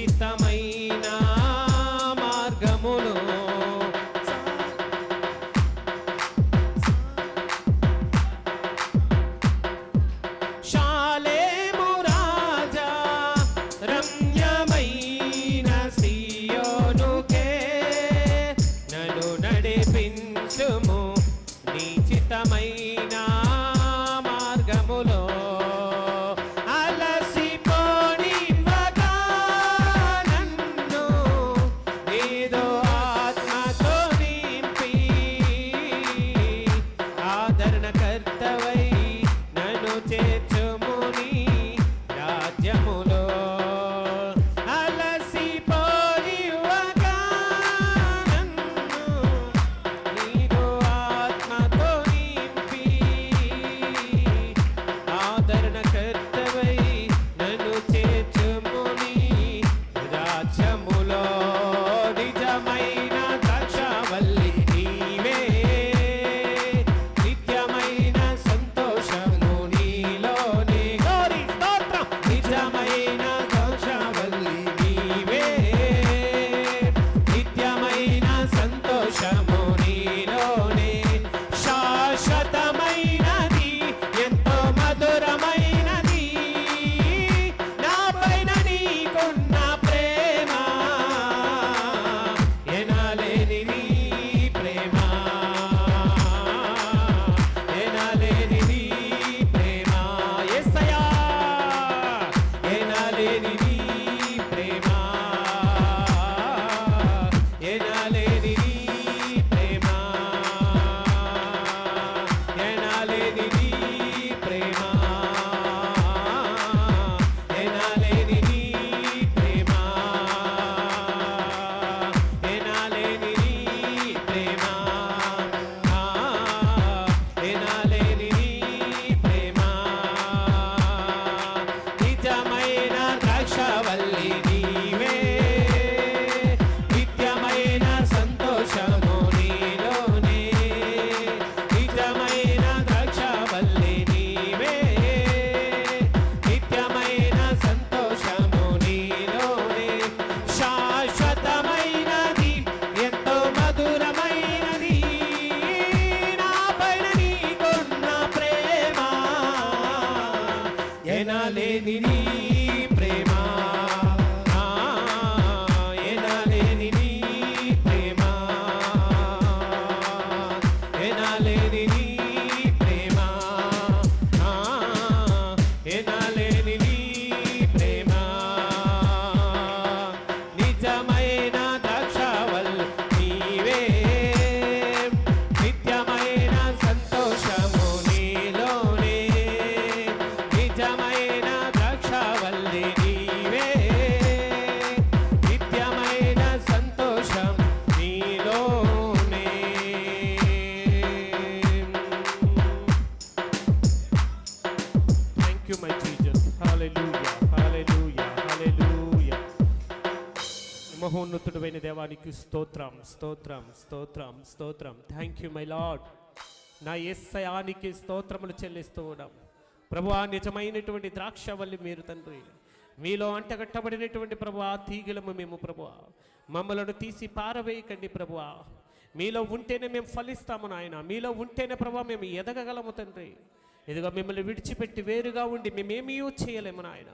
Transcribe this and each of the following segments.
చిత్తమైన మార్గములో శాలేము రాజా రమ్యమైన సియోనుకే నన్ను నడిపించుము నీ చిత్తమైన మార్గములో ఎనలేని నీ ప్రేమ ఎనలేని నీ ప్రేమ ఎనలేని నీ ప్రేమ ఎనలేని నీ ప్రేమ నిజమైన ద్రాక్షవల్లి నీవే నిత్యమైన సంతోషము నీలోనే నిజమైన ద్రాక్షవల్లి నీవే నిత్యమైన సంతోషం నీలోనే. Thank you my Jesus. Hallelujah hallelujah hallelujah. మహోన్నతుడైన దేవానికి స్తోత్రం స్తోత్రం స్తోత్రం స్తోత్రం. Thank you my Lord. నా యేసయ్యానికి స్తోత్రములు చెల్లిస్తూ ఉన్నాం ప్రభువా. నిజమైనటువంటి ద్రాక్షవల్లి మీరు తండ్రి, మీలో అంటగట్టబడినటువంటి ప్రభువా తీగలము మేము ప్రభువా. మమ్మలను తీసి పారవేయకండి ప్రభువా. మీలో ఉంటేనే మేము ఫలిస్తాము నాయన. మీలో ఉంటేనే ప్రభువా మేము ఎదగగలము తండ్రి. ఇదిగో మిమ్మల్ని విడిచిపెట్టి వేరుగా ఉండి మేమేమీ చేయలేము నాయన.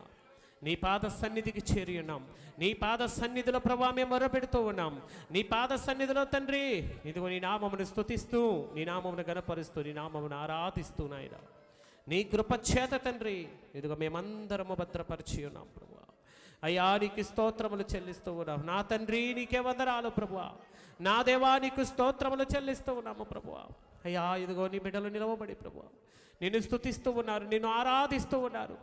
నీ పాద సన్నిధికి చేరి ఉన్నాం. నీ పాద సన్నిధిలో ప్రభా మేము మొరపెడుతూ ఉన్నాం. నీ పాద సన్నిధిలో తండ్రి ఇదిగో నీ నామమును స్తుతిస్తూ, నీ నామమును గణపరుస్తూ, నీ నామమును ఆరాధిస్తూ నాయన నీ కృపచేత తండ్రి ఇదిగో మేమందరము భద్రపరిచి ఉన్నాం ప్రభువా. అయ్యా నీకు స్తోత్రములు చెల్లిస్తూ ఉన్నాం నా తండ్రి. నీకే వందనాలు ప్రభువా. నా దేవా నీకు స్తోత్రములు చెల్లిస్తూ ఉన్నాము ప్రభువా. అయ్యా ఇదిగో నీ బిడ్డలు నిలవబడి ప్రభువా నిన్ను స్తుతిస్తూ ఉన్నారు, నిన్ను ఆరాధిస్తూ ఉన్నారు.